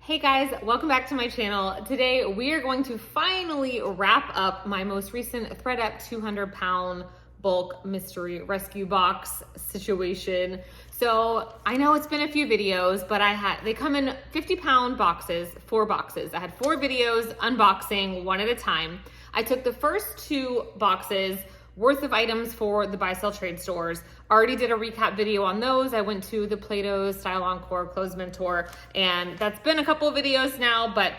Hey guys, welcome back to my channel. Today we are going to finally wrap up my most recent ThredUp 200-pound bulk mystery rescue box situation. So I know it's been a few videos, but they come in 50-pound boxes, 4 boxes. I had 4 videos unboxing one at a time. I took the first 2 boxes worth of items for the buy sell trade stores. Already did a recap video on those. I went to the Plato, Style Encore, Clothes Mentor, and that's been a couple of videos now, but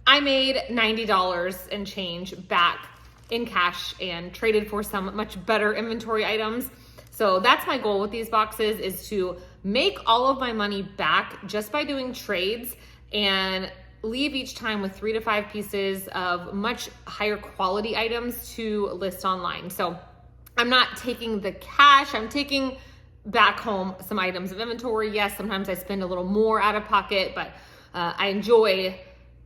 I made $90 and change back in cash and traded for some much better inventory items. So that's my goal with these boxes, is to make all of my money back just by doing trades and leave each time with 3 to 5 pieces of much higher quality items to list online. So I'm not taking the cash, I'm taking back home some items of inventory. Yes, sometimes I spend a little more out of pocket, but I enjoy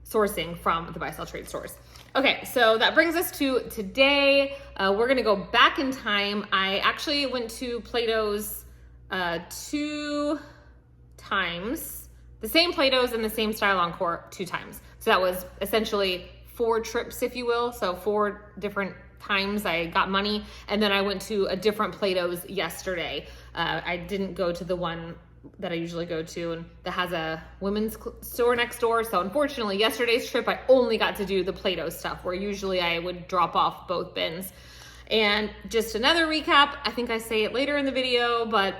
sourcing from the buy sell trade stores. Okay, so that brings us to today. We're gonna go back in time. I actually went to Plato's 2 times. The same Plato's and the same Style Encore 2 times. So that was essentially 4 trips, if you will. So 4 different times I got money. And then I went to a different Plato's yesterday. I didn't go to the one that I usually go to and that has a women's store next door. So unfortunately, yesterday's trip, I only got to do the Plato stuff, where usually I would drop off both bins. And just another recap, I think I say it later in the video, but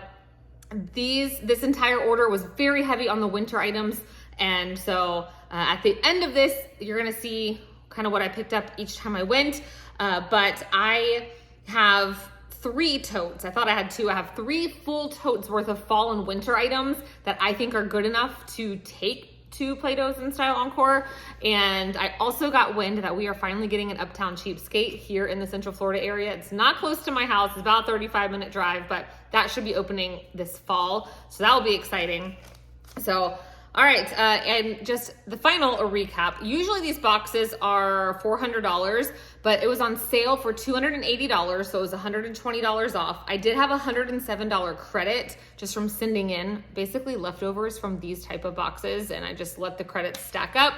this entire order was very heavy on the winter items. And so at the end of this, you're gonna see kind of what I picked up each time I went. But I have 3 totes. I thought I had 2. I have 3 full totes worth of fall and winter items that I think are good enough to take to Plato's and Style Encore. And I also got wind that we are finally getting an Uptown Cheapskate here in the Central Florida area. It's not close to my house. It's about a 35-minute drive, but that should be opening this fall. So that will be exciting. So, all right, and just the final recap. Usually these boxes are $400, but it was on sale for $280, so it was $120 off. I did have a $107 credit just from sending in basically leftovers from these type of boxes, and I just let the credits stack up.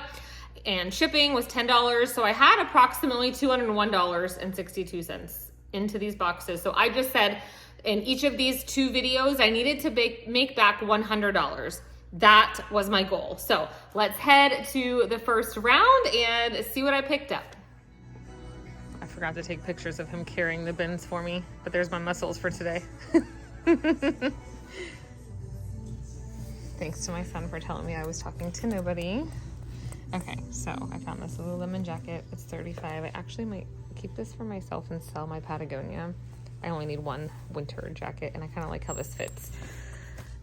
And shipping was $10, so I had approximately $201.62 into these boxes. So I just said in each of these 2 videos, I needed to make back $100. That was my goal. So let's head to the first round and see what I picked up. I forgot to take pictures of him carrying the bins for me, but there's my muscles for today. Thanks to my son for telling me I was talking to nobody. Okay, so I found this Lululemon jacket. It's $35. I actually might keep this for myself and sell my Patagonia. I only need 1 winter jacket, and I kind of like how this fits.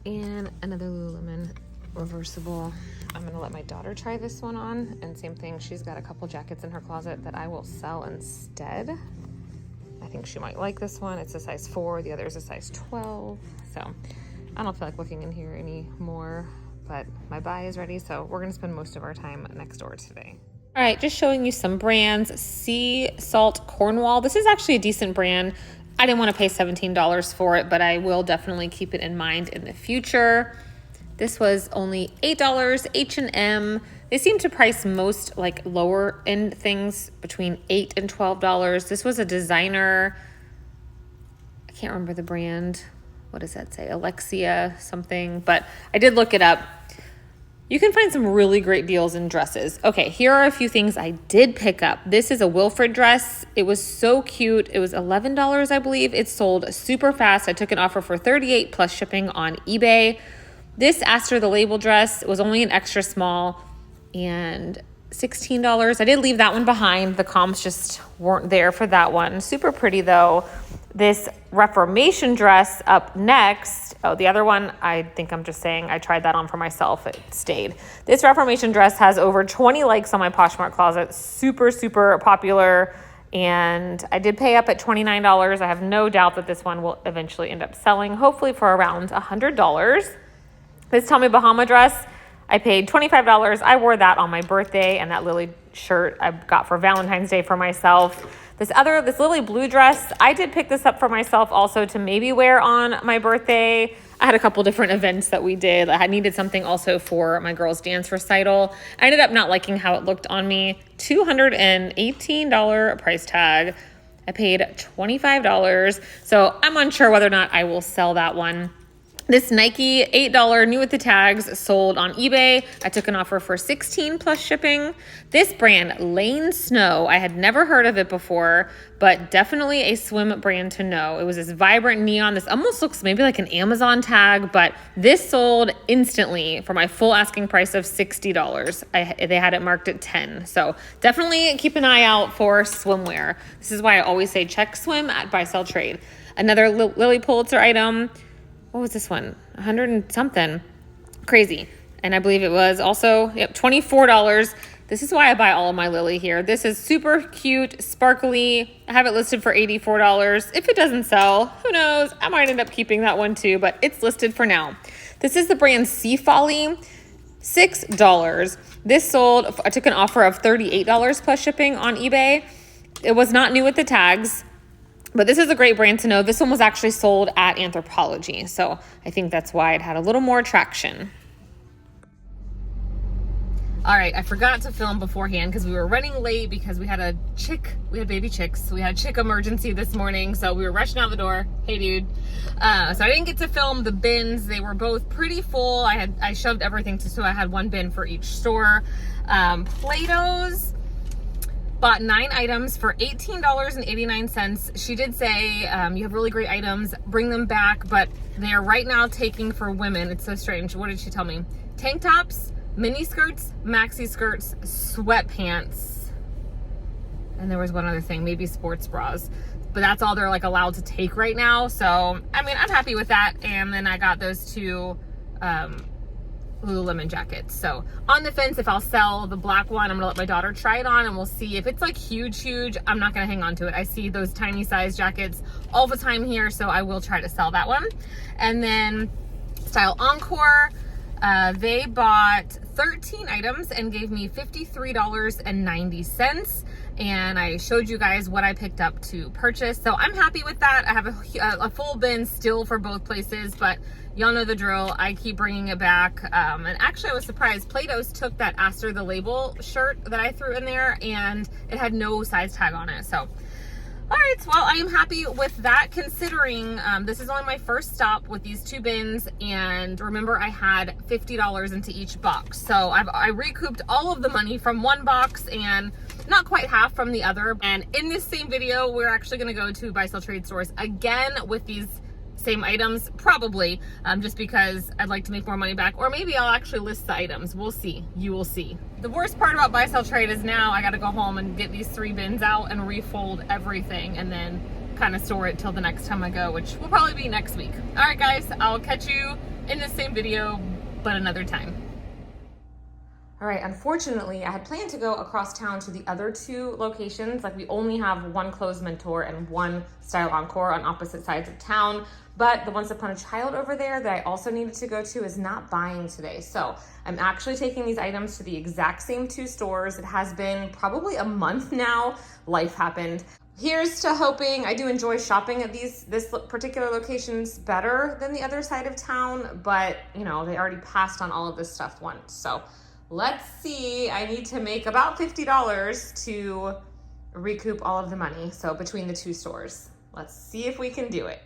And another Lululemon reversible. I'm gonna let my daughter try this one on, and same thing, she's got a couple jackets in her closet that I will sell instead. I think she might like this one. It's a size 4, the other is a size 12. So I don't feel like looking in here anymore, but my buy is ready, so we're gonna spend most of our time next door today. All right, just showing you some brands. Sea Salt Cornwall. This is actually a decent brand. I didn't want to pay $17 for it, but I will definitely keep it in mind in the future. This was only $8. H&M. They seem to price most like lower end things between $8 and $12. This was a designer. I can't remember the brand. What does that say? Alexia something, but I did look it up. You can find some really great deals in dresses. Okay, here are a few things I did pick up. This is a Wilfred dress. It was so cute. It was $11, I believe. It sold super fast. I took an offer for $38 plus shipping on eBay. This Aster the Label dress was only an extra small and $16. I did leave that one behind. The comps just weren't there for that one. Super pretty though. This Reformation dress up next. Oh, the other one, I think I'm just saying I tried that on for myself. It stayed. This Reformation dress has over 20 likes on my Poshmark closet. Super, super popular. And I did pay up at $29. I have no doubt that this one will eventually end up selling, hopefully for around $100. This Tommy Bahama dress, I paid $25. I wore that on my birthday, and that Lily shirt I got for Valentine's Day for myself. This Lily blue dress, I did pick this up for myself also to maybe wear on my birthday. I had a couple different events that we did. I needed something also for my girls' dance recital. I ended up not liking how it looked on me. $218 price tag. I paid $25. So I'm unsure whether or not I will sell that one. This Nike $8 new with the tags sold on eBay. I took an offer for $16 plus shipping. This brand, Lane Snow, I had never heard of it before, but definitely a swim brand to know. It was this vibrant neon. This almost looks maybe like an Amazon tag, but this sold instantly for my full asking price of $60. They had it marked at $10. So definitely keep an eye out for swimwear. This is why I always say check swim at Buy Sell Trade. Another Lily Pulitzer item. What was this one? 100 and something. Crazy. And I believe it was also, $24. This is why I buy all of my Lily here. This is super cute, sparkly. I have it listed for $84. If it doesn't sell, who knows? I might end up keeping that one too, but it's listed for now. This is the brand Sea Folly, $6. This sold, I took an offer of $38 plus shipping on eBay. It was not new with the tags. But this is a great brand to know. This one was actually sold at Anthropologie. So I think that's why it had a little more traction. All right, I forgot to film beforehand because we were running late because we had baby chicks. We had a chick emergency this morning. So we were rushing out the door. Hey, dude. So I didn't get to film the bins. They were both pretty full. I shoved everything so I had one bin for each store. Plato's. Bought 9 items for $18.89. She did say, you have really great items, bring them back, but they are right now taking for women. It's so strange. What did she tell me? Tank tops, mini skirts, maxi skirts, sweatpants. And there was one other thing, maybe sports bras. But that's all they're like allowed to take right now. So, I mean, I'm happy with that. And then I got those 2 Lululemon jackets. So on the fence if I'll sell the black one. I'm gonna let my daughter try it on and we'll see. If it's like huge, I'm not gonna hang on to it. I see those tiny size jackets all the time here, so I will try to sell that one. And then Style Encore, they bought 13 items and gave me $53.90. And I showed you guys what I picked up to purchase. So I'm happy with that. I have a full bin still for both places, but y'all know the drill. I keep bringing it back. And actually I was surprised. Plato's took that Aster the Label shirt that I threw in there and it had no size tag on it. So, all right, well, I am happy with that considering this is only my first stop with these 2 bins. And remember I had $50 into each box. So I recouped all of the money from one box and not quite half from the other. And in this same video, we're actually gonna go to Buy Sell Trade stores again with these same items, probably, just because I'd like to make more money back, or maybe I'll actually list the items. We'll see. You will see. The worst part about Buy Sell Trade is now I gotta go home and get these 3 bins out and refold everything and then kind of store it till the next time I go, which will probably be next week. All right, guys, I'll catch you in the same video, but another time. All right, unfortunately, I had planned to go across town to the other 2 locations. Like we only have one Clothes Mentor and one Style Encore on opposite sides of town. But the Once Upon a Child over there that I also needed to go to is not buying today. So I'm actually taking these items to the exact same 2 stores. It has been probably a month now. Life happened. Here's to hoping. I do enjoy shopping at this particular locations better than the other side of town, but you know, they already passed on all of this stuff once. So let's see. I need to make about $50 to recoup all of the money. So between the 2 stores, let's see if we can do it.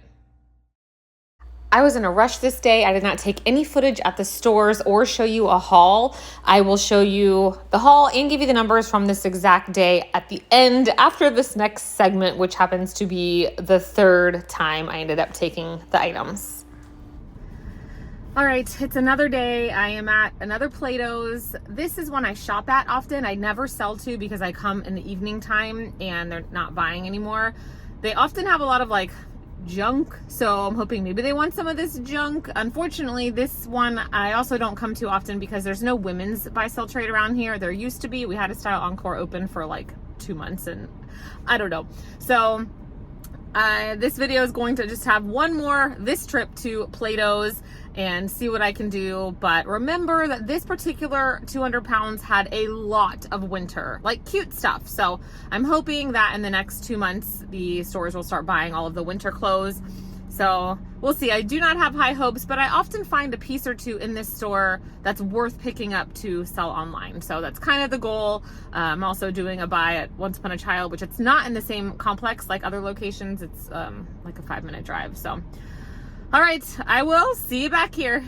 I was in a rush this day. I did not take any footage at the stores or show you a haul. I will show you the haul and give you the numbers from this exact day at the end after this next segment, which happens to be the 3rd time I ended up taking the items. All right, it's another day. I am at another Plato's. This is one I shop at often. I never sell to because I come in the evening time and they're not buying anymore. They often have a lot of like junk, so I'm hoping maybe they want some of this junk. Unfortunately, this one I also don't come to often because there's no women's Buy Sell Trade around here. There used to be. We had a Style Encore open for like 2 months and I don't know. So this video is going to just have one more this trip to Plato's and see what I can do. But remember that this particular 200 pounds had a lot of winter, like cute stuff. So I'm hoping that in the next 2 months, the stores will start buying all of the winter clothes. So we'll see. I do not have high hopes, but I often find a piece or two in this store that's worth picking up to sell online. So that's kind of the goal. I'm also doing a buy at Once Upon a Child, which it's not in the same complex like other locations. It's like a 5-minute drive. So, all right, I will see you back here.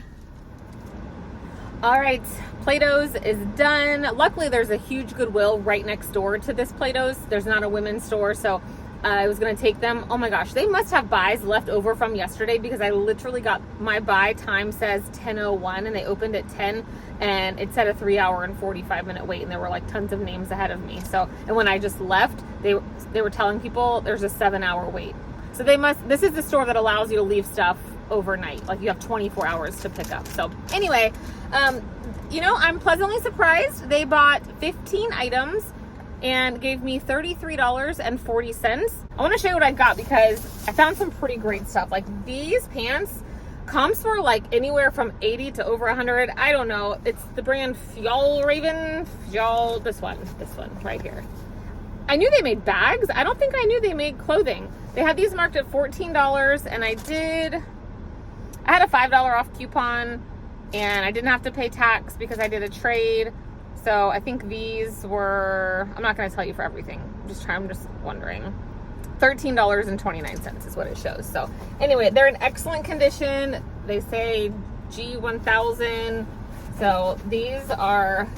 All right, Plato's is done. Luckily, there's a huge Goodwill right next door to this Plato's. There's not a women's store, so I was gonna take them. Oh my gosh, they must have buys left over from yesterday because I literally got my buy time says 10:01 and they opened at 10 and it said a 3-hour and 45-minute wait and there were like tons of names ahead of me. So, and when I just left, they were telling people there's a 7-hour wait. So this is the store that allows you to leave stuff overnight. Like you have 24 hours to pick up. So anyway, you know, I'm pleasantly surprised. They bought 15 items and gave me $33.40. I want to show you what I got because I found some pretty great stuff. Like these pants, comps were like anywhere from 80 to over 100. I don't know. It's the brand Fjallraven. This one right here. I knew they made bags. I don't think I knew they made clothing. They had these marked at $14 and I had a $5 off coupon and I didn't have to pay tax because I did a trade. So I think these were, I'm not going to tell you for everything. I'm just wondering. $13.29 is what it shows. So anyway, they're in excellent condition. They say G1000. So these are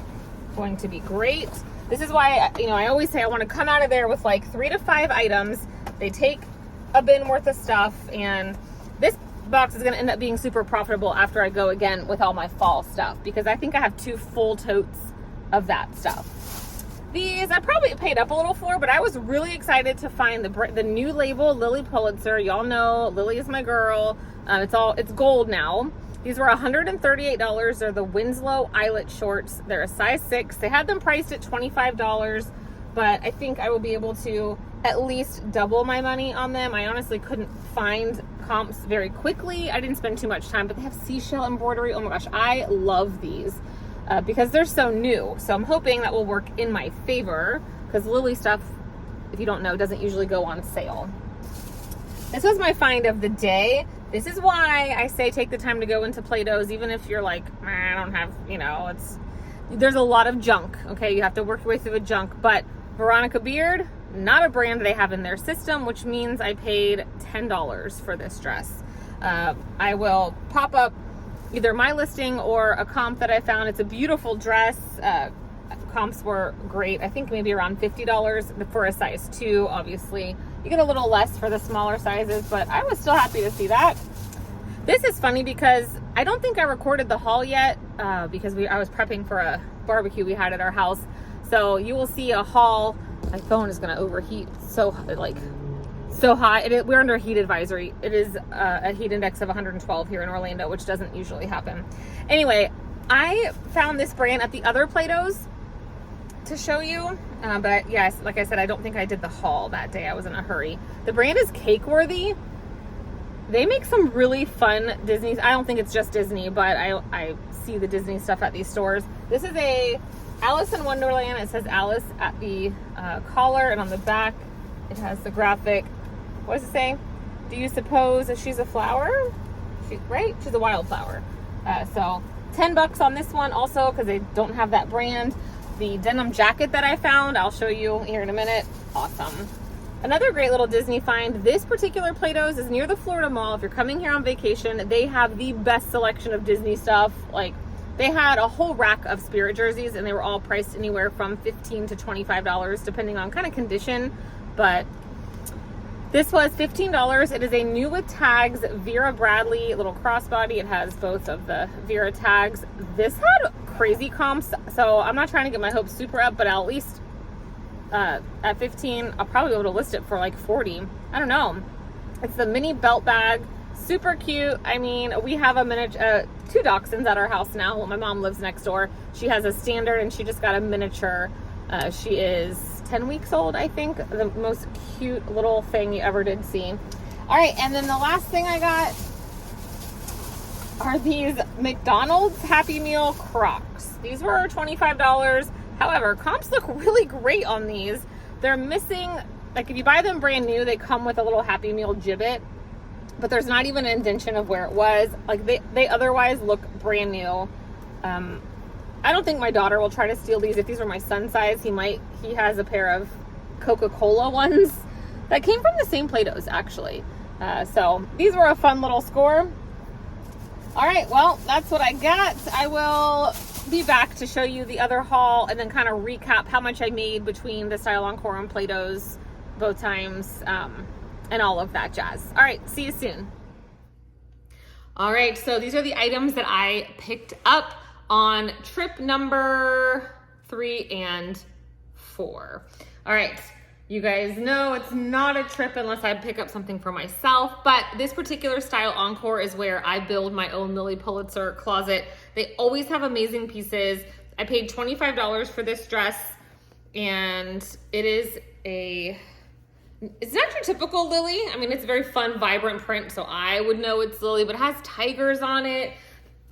going to be great. This is why, you know, I always say I want to come out of there with like 3 to 5 items. They take a bin worth of stuff, and this box is going to end up being super profitable after I go again with all my fall stuff because I think I have 2 full totes of that stuff. These I probably paid up a little for, but I was really excited to find the new label, Lily Pulitzer. Y'all know Lily is my girl. It's gold now. These were $138. They're the Winslow eyelet shorts. They're a size 6. They had them priced at $25, but I think I will be able to at least double my money on them. I honestly couldn't find comps very quickly. I didn't spend too much time, but they have seashell embroidery. Oh my gosh, I love these because they're so new. So I'm hoping that will work in my favor because Lily stuff, if you don't know, doesn't usually go on sale. This was my find of the day. This is why I say take the time to go into Plato's, even if you're like, I don't have, you know, there's a lot of junk, okay? You have to work your way through the junk, but Veronica Beard, not a brand they have in their system, which means I paid $10 for this dress. I will pop up either my listing or a comp that I found. It's a beautiful dress. Comps were great. I think maybe around $50 for a size 2, obviously. You get a little less for the smaller sizes, but I was still happy to see that. This is funny because I don't think I recorded the haul yet because I was prepping for a barbecue we had at our house. So you will see a haul. My phone is going to overheat so hot. We're under a heat advisory. It is a heat index of 112 here in Orlando, which doesn't usually happen. Anyway, I found this brand at the other Plato's to show you, but yes, like I said, I don't think I did the haul that day. I was in a hurry. The brand is Cakeworthy. They make some really fun Disney. I don't think it's just Disney, but I see the Disney stuff at these stores. This is a Alice in Wonderland. It says Alice at the collar, and on the back it has the graphic. What does it say? Do you suppose that she's a flower? Right? She's a wildflower. So $10 on this one also because they don't have that brand. The denim jacket that I found, I'll show you here in a minute. Awesome. Another great little Disney find. This particular Plato's is near the Florida Mall. If you're coming here on vacation, they have the best selection of Disney stuff. Like, they had a whole rack of Spirit jerseys and they were all priced anywhere from $15 to $25 depending on kind of condition. But this was $15. It is a new with tags Vera Bradley little crossbody. It has both of the Vera tags. This had crazy comps, so I'm not trying to get my hopes super up, but at least at 15, I'll probably be able to list it for like 40. I don't know. It's the mini belt bag, super cute. I mean, we have a miniature, 2 dachshunds at our house now. Well, my mom lives next door. She has a standard and she just got a miniature. She is 10 weeks old, I think. The most cute little thing you ever did see. All right, and then the last thing I got are these McDonald's Happy Meal Crocs. These were $25. However, comps look really great on these. They're missing, like if you buy them brand new, they come with a little Happy Meal gibbet. but there's not even an indentation of where it was. Like they otherwise look brand new. I don't think my daughter will try to steal these. If these were my son's size, he has a pair of Coca-Cola ones that came from the same Plato's actually. So these were a fun little score. All right, well, that's what I got. I will be back to show you the other haul and then kind of recap how much I made between the Style Encore and Plato's both times, and all of that jazz. All right, see you soon. All right, so these are the items that I picked up on trip number 3 and 4. All right, you guys know it's not a trip unless I pick up something for myself, but this particular Style Encore is where I build my own Lily Pulitzer closet. They always have amazing pieces. I paid $25 for this dress, and it's not your typical Lily. I mean, it's a very fun, vibrant print, so I would know it's Lily, but it has tigers on it.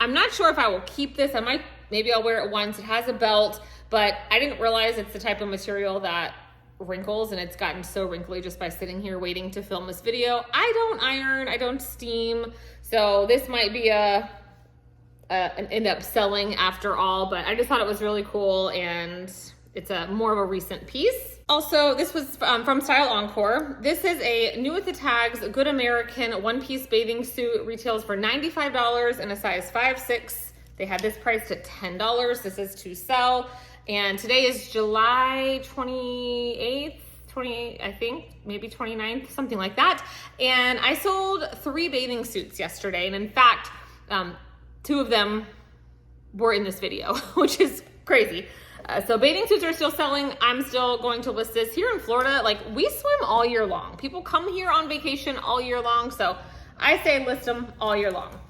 I'm not sure if I will keep this. Maybe I'll wear it once. It has a belt, but I didn't realize it's the type of material that wrinkles, and it's gotten so wrinkly just by sitting here waiting to film this video. I don't iron, I don't steam, so this might be an end up selling after all, but I just thought it was really cool, and it's more of a recent piece. Also, this was from Style Encore. This is a new with the tags, Good American one-piece bathing suit. Retails for $95 in a size 5'6". They had this priced at $10. This is to sell. And today is July 28th, I think, maybe 29th, something like that. And I sold 3 bathing suits yesterday. And in fact, 2 of them were in this video, which is crazy. So bathing suits are still selling. I'm still going to list this. Here in Florida, like, we swim all year long. People come here on vacation all year long. So I say list them all year long.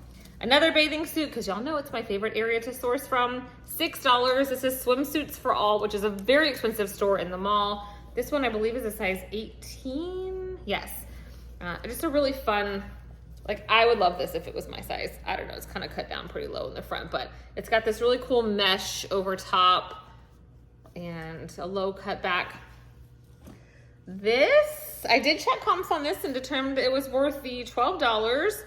Another bathing suit, because y'all know it's my favorite area to source from, $6. This is Swimsuits for All, which is a very expensive store in the mall. This one I believe is a size 18. Yes. Just a really fun, like, I would love this if it was my size. I don't know, it's kind of cut down pretty low in the front, but it's got this really cool mesh over top and a low cut back. This, I did check comps on this and determined it was worth the $12,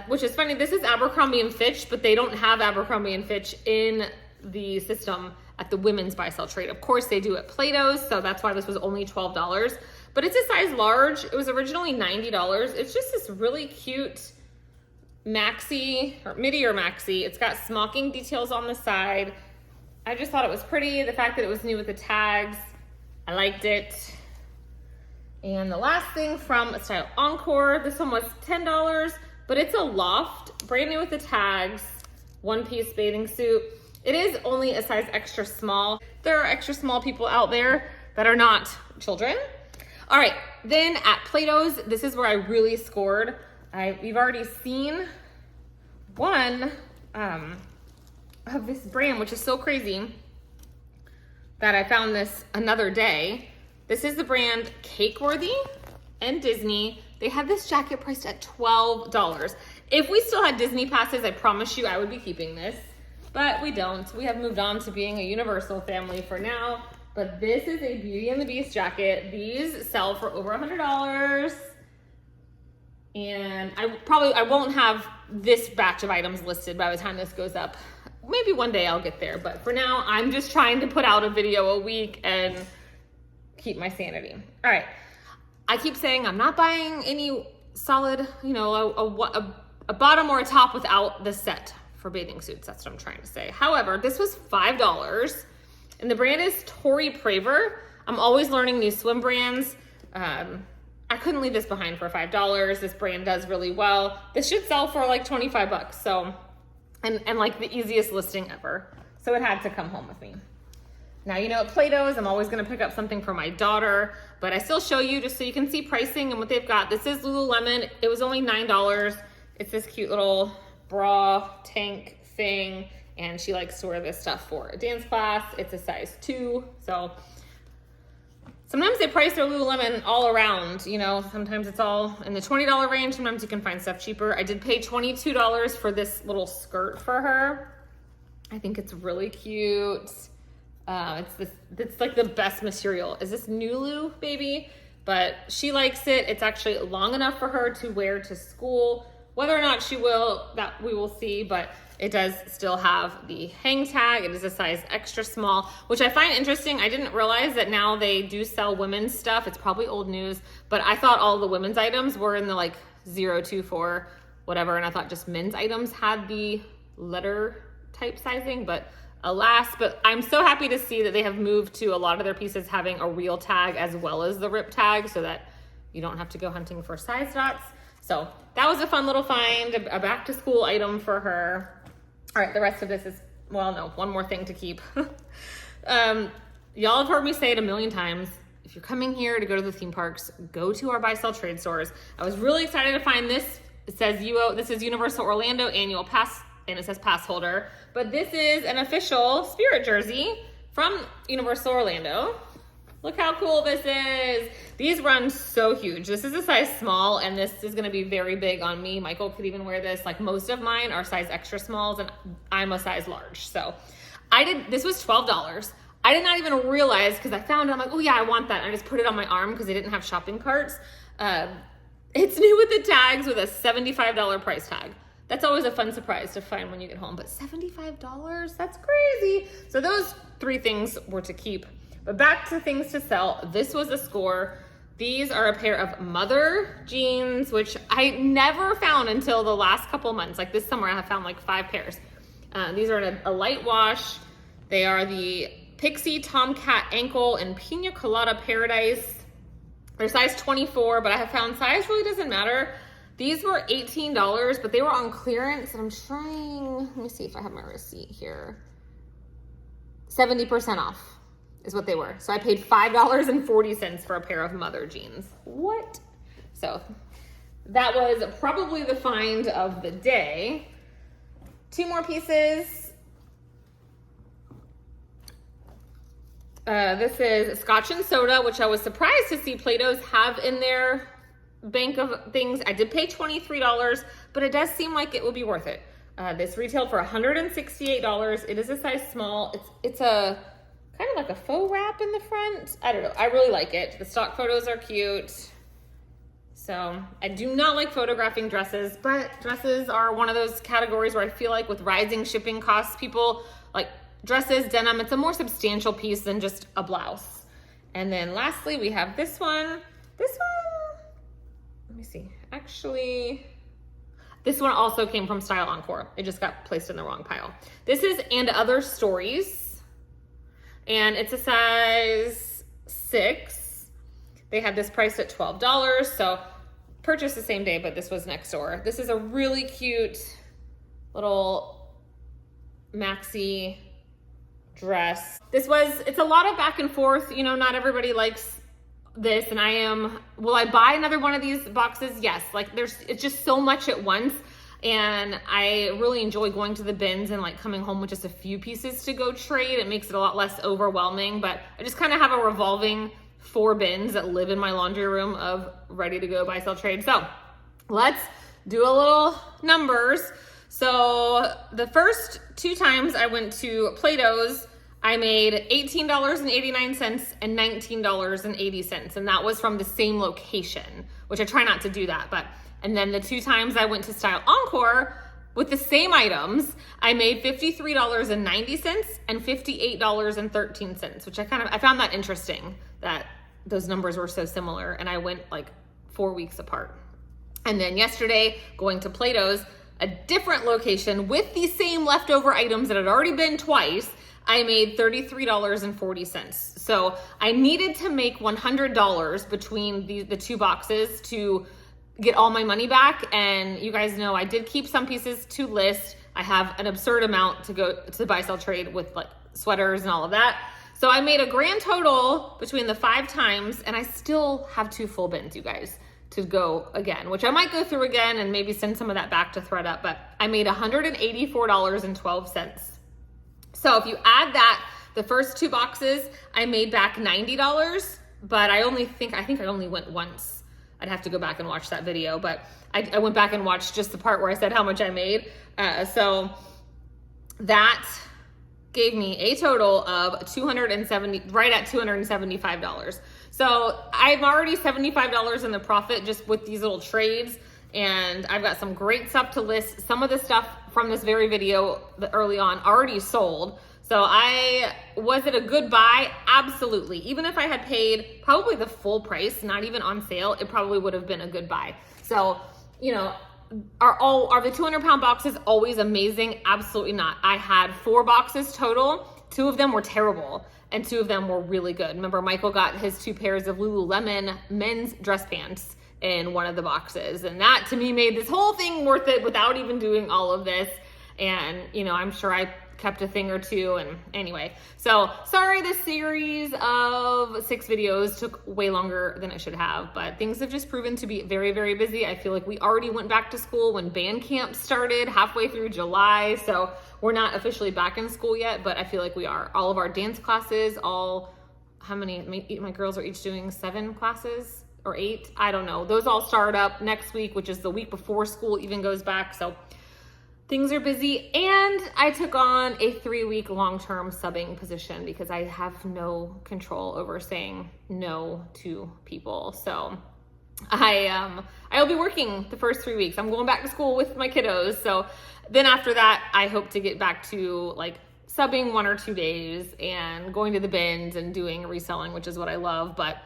which is funny. This is Abercrombie & Fitch, but they don't have Abercrombie & Fitch in the system at the women's buy sell trade. Of course they do at Plato's, so that's why this was only $12, but it's a size large. It was originally $90. It's just this really cute maxi, or midi or maxi. It's got smocking details on the side. I just thought it was pretty. The fact that it was new with the tags, I liked it. And the last thing from Style Encore, this one was $10, but it's a loft, brand new with the tags, one-piece bathing suit. It is only a size extra small. There are extra small people out there that are not children. All right, then at Plato's, this is where I really scored. We've already seen one of this brand, which is so crazy that I found this another day. This is the brand Cakeworthy and Disney. They had this jacket priced at $12. If we still had Disney passes, I promise you I would be keeping this, but we don't. We have moved on to being a Universal family for now, but this is a Beauty and the Beast jacket. These sell for over $100. And I won't have this batch of items listed by the time this goes up. Maybe one day I'll get there, but for now, I'm just trying to put out a video a week and keep my sanity. All right. I keep saying I'm not buying any solid, a bottom or a top without the set for bathing suits. That's what I'm trying to say. However, this was $5, and the brand is Tory Praver. I'm always learning new swim brands. I couldn't leave this behind for $5. This brand does really well. This should sell for like 25 bucks. So, and like the easiest listing ever. So it had to come home with me. Now, at Plato's, I'm always going to pick up something for my daughter, but I still show you just so you can see pricing and what they've got. This is Lululemon. It was only $9. It's this cute little bra tank thing, and she likes to wear this stuff for a dance class. It's a size 2, so sometimes they price their Lululemon all around, sometimes it's all in the $20 range. Sometimes you can find stuff cheaper. I did pay $22 for this little skirt for her. I think it's really cute. It's like the best material. Is this Nulu, baby? but she likes it. It's actually long enough for her to wear to school. Whether or not she will, that we will see, but it does still have the hang tag. It is a size extra small, which I find interesting. I didn't realize that now they do sell women's stuff. It's probably old news, but I thought all the women's items were in the like 0, 2, 4, whatever, and I thought just men's items had the letter type sizing, but alas. But I'm so happy to see that they have moved to a lot of their pieces having a real tag as well as the rip tag, so that you don't have to go hunting for size dots. So that was a fun little find, a back to school item for her. All right, the rest of this is, well, no, one more thing to keep. Y'all have heard me say it a million times. If you're coming here to go to the theme parks, go to our buy sell trade stores. I was really excited to find this. It says this is Universal Orlando annual pass, and it says pass holder, but this is an official Spirit jersey from Universal Orlando. Look how cool this is. These run so huge. This is a size small, and this is gonna be very big on me. Michael could even wear this. Like, most of mine are size extra smalls, and I'm a size large. So this was $12. I did not even realize, because I found it, I'm like, oh yeah, I want that. And I just put it on my arm because they didn't have shopping carts. It's new with the tags with a $75 price tag. That's always a fun surprise to find when you get home, but $75, that's crazy. So those 3 things were to keep. But back to things to sell. This was a score. These are a pair of mother jeans, which I never found until the last couple months. Like this summer, I have found like 5 pairs. These are in a light wash. They are the Pixie Tomcat Ankle and Pina Colada Paradise. They're size 24, but I have found size really doesn't matter. These were $18, but they were on clearance. And I'm trying, let me see if I have my receipt here. 70% off is what they were. So I paid $5.40 for a pair of mother jeans. What? So that was probably the find of the day. 2 more pieces. This is Scotch and Soda, which I was surprised to see Plato's have in their bank of things. I did pay $23, but it does seem like it will be worth it. This retailed for $168. It is a size small. It's a kind of like a faux wrap in the front. I don't know. I really like it. The stock photos are cute. So I do not like photographing dresses, but dresses are one of those categories where I feel like with rising shipping costs, people like dresses, denim, it's a more substantial piece than just a blouse. And then lastly, we have this one. This one, let me see. Actually, this one also came from Style Encore. It just got placed in the wrong pile. This is And Other Stories. And it's a size 6. They had this priced at $12. So purchased the same day, but this was next door. This is a really cute little maxi dress. It's a lot of back and forth. You know, not everybody likes this, and will I buy another one of these boxes? Yes. Like it's just so much at once. And I really enjoy going to the bins and like coming home with just a few pieces to go trade. It makes it a lot less overwhelming, but I just kind of have a revolving 4 bins that live in my laundry room of ready to go buy, sell, trade. So let's do a little numbers. So the first 2 times I went to Plato's, I made $18.89 and $19.80. And that was from the same location, which I try not to do that, and then the 2 times I went to Style Encore with the same items, I made $53.90 and $58.13, which I found that interesting that those numbers were so similar, and I went like 4 weeks apart. And then yesterday, going to Plato's, a different location with the same leftover items that had already been twice, I made $33.40. So I needed to make $100 between the 2 boxes to get all my money back. And you guys know I did keep some pieces to list. I have an absurd amount to go to buy, sell, trade with like sweaters and all of that. So I made a grand total between the 5 times, and I still have 2 full bins, you guys, to go again, which I might go through again and maybe send some of that back to ThredUp, but I made $184.12. So if you add that, the first 2 boxes, I made back $90, but I think I only went once. I'd have to go back and watch that video, but I went back and watched just the part where I said how much I made. So that gave me a total of right at $275. So I'm already $75 in the profit just with these little trades. And I've got some great stuff to list. Some of the stuff from this very video early on already sold. So was it a good buy? Absolutely. Even if I had paid probably the full price, not even on sale, it probably would have been a good buy. So, you know, are the 200-pound boxes always amazing? Absolutely not. I had 4 boxes total. 2 of them were terrible and 2 of them were really good. Remember, Michael got his 2 pairs of Lululemon men's dress pants in one of the boxes. And that to me made this whole thing worth it without even doing all of this. And, you know, I'm sure I kept a thing or 2. And anyway, so sorry, this series of 6 videos took way longer than it should have, but things have just proven to be very, very busy. I feel like we already went back to school when band camp started halfway through July. So we're not officially back in school yet, but I feel like we are. All of our dance classes, how many, my girls are each doing 7 classes or 8. I don't know. Those all start up next week, which is the week before school even goes back. So things are busy, and I took on a 3-week long-term subbing position because I have no control over saying no to people. So I'll be working the first 3 weeks. I'm going back to school with my kiddos. So then after that, I hope to get back to like subbing 1 or 2 days and going to the bins and doing reselling, which is what I love. But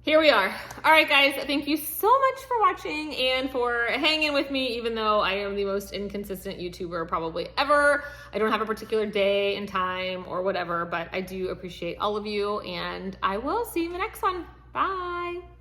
here we are. All right, guys, thank you so much for watching and for hanging with me, even though I am the most inconsistent YouTuber probably ever. I don't have a particular day and time or whatever, but I do appreciate all of you, and I will see you in the next one. Bye.